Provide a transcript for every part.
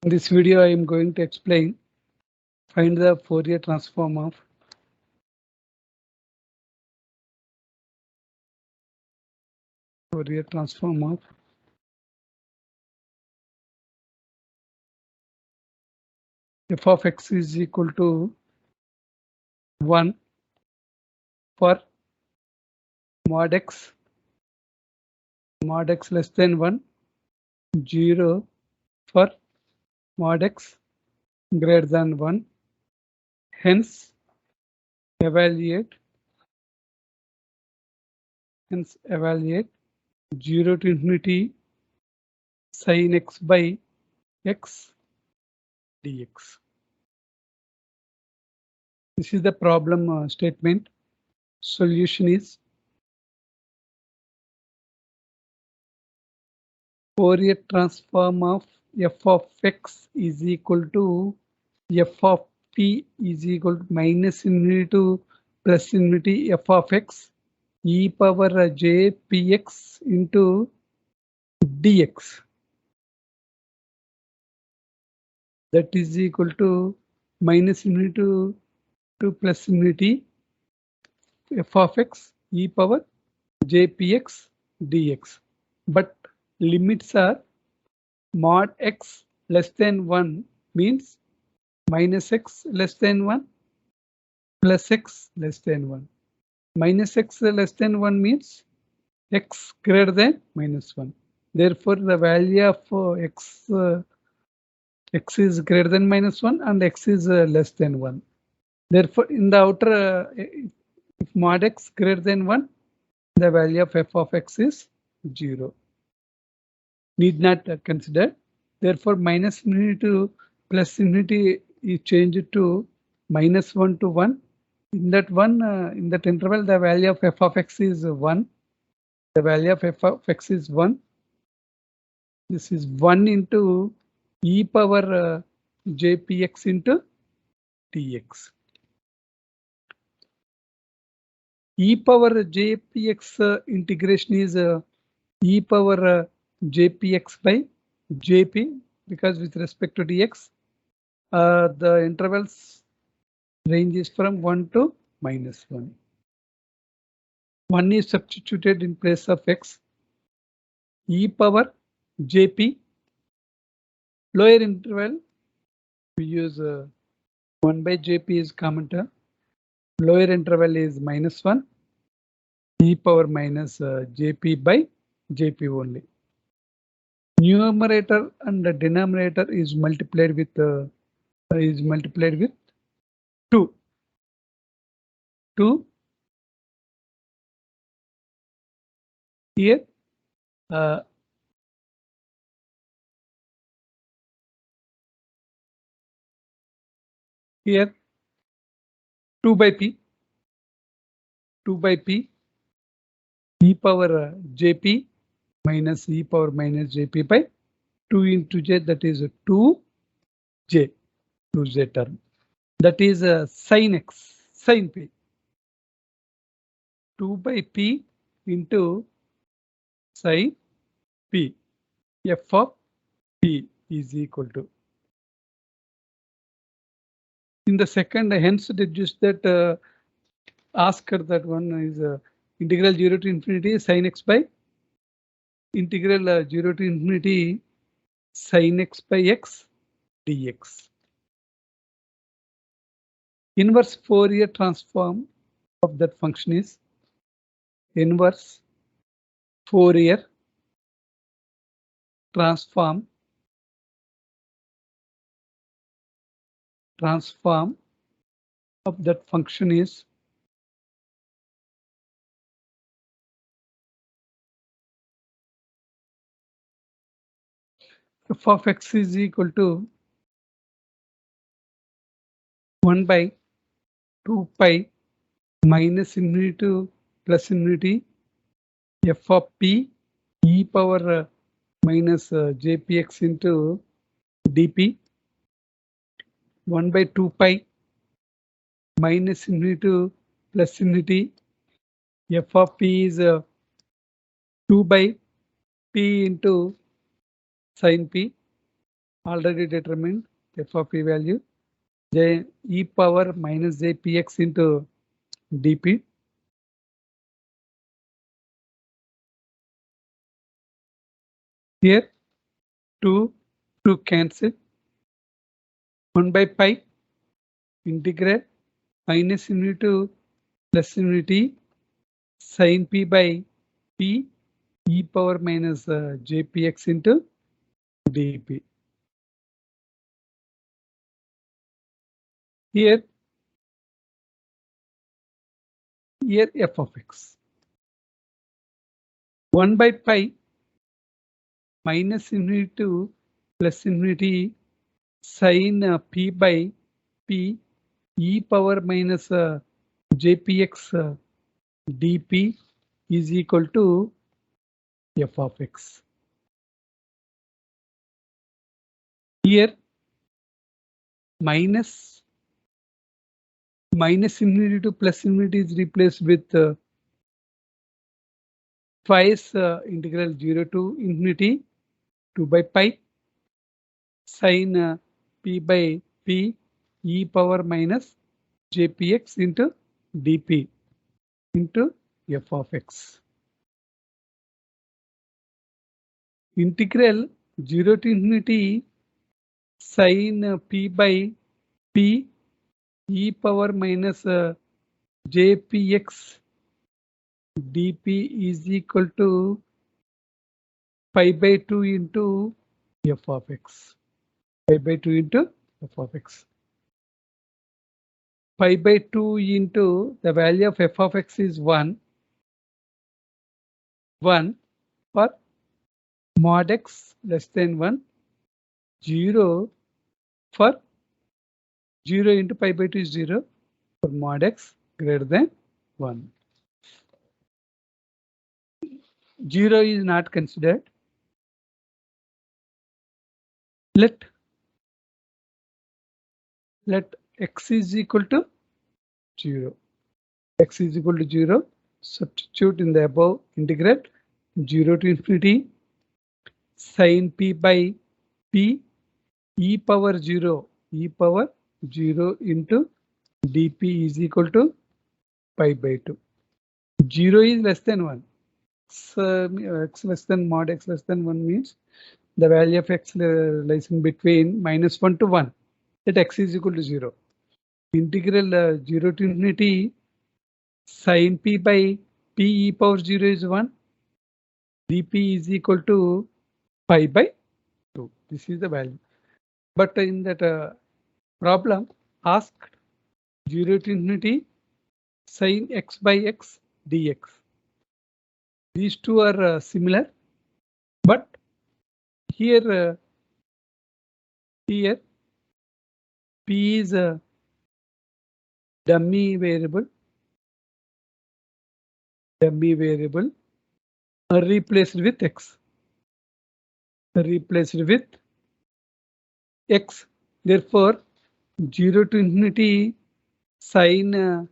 In this video, I am going to find the Fourier transform of f of x is equal to 1 for mod x less than 1, 0 for mod x greater than 1. Hence, evaluate 0 to infinity sin x by x dx. This is the problem statement. Solution is Fourier transform of f of x is equal to f of p is equal to minus infinity to plus infinity f of x e power j px into dx. That is equal to minus infinity to plus infinity f of x e power j px dx. But limits are mod x less than 1 means minus x less than 1 plus x less than 1. Minus x less than 1 means x greater than minus 1. Therefore, the value of x is greater than minus 1 and x is less than 1. Therefore, in the outer, if mod x greater than 1, the value of f of x is 0. Need not consider. Therefore, minus infinity to plus infinity is changed to minus 1 to 1. In that in that interval, the value of f of x is 1. The value of f of x is 1. This is 1 into e power jpx into dx. E power jpx integration is e power jpx by jp, because with respect to dx, the intervals range is from 1 to minus 1. 1 is substituted in place of x. E power jp, lower interval, we use 1 by jp is common term. Lower interval is minus 1, e power minus jp by jp only. Numerator and the denominator is multiplied with 2. 2 here. Here 2 by p e power jp minus e power minus jp by 2 into j, that is 2j term. That is sin x, sin p. 2 by p into sin p. F of p is equal to. In the second, hence deduce that ask that one is integral 0 to infinity sin x by integral 0 to infinity sin x by x dx. Inverse Fourier transform of that function is inverse Fourier transform of that function is f of x is equal to 1 by 2 pi minus infinity to plus infinity f of p e power minus jpx into dp. 1 by 2 pi minus infinity to plus infinity f of p is 2 by p into sin p already determined f of p value j e power minus jpx into dp. Here 2 cancel 1 by pi integral minus infinity to plus infinity sin p by p e power minus jpx into dp. Here f of x 1 by pi minus infinity to plus infinity sin p by p e power minus jpx dp is equal to f of x. Here minus infinity to plus infinity is replaced with twice integral 0 to infinity 2 by pi sin p by p e power minus jpx into dp into f of x. Integral 0 to infinity sin p by p e power minus jpx dp is equal to pi by 2 into f of x. Pi by 2 into f of x. Pi by 2 into the value of f of x is 1 for mod x less than 1, 0 for 0 into pi by 2 is 0 for mod x greater than 1. 0 is not considered. Let x is equal to 0. X is equal to 0. Substitute in the above integral 0 to infinity sin p by p e power 0 into dp is equal to pi by 2. 0 is less than 1. X less than mod x less than 1 means the value of x lies in between minus 1 to 1. That x is equal to 0. Integral 0 to infinity sin p by p e power 0 is 1. dp is equal to pi by 2. This is the value. But in that problem asked 0 to infinity sin x by x dx. These two are similar, but here p is a dummy variable replaced with x. Therefore 0 to infinity sin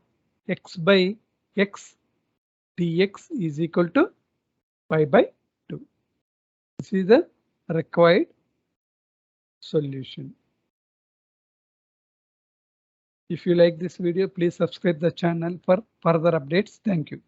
x by x dx is equal to pi by 2. This is the required solution. If you like this video, please subscribe the channel for further updates. Thank you.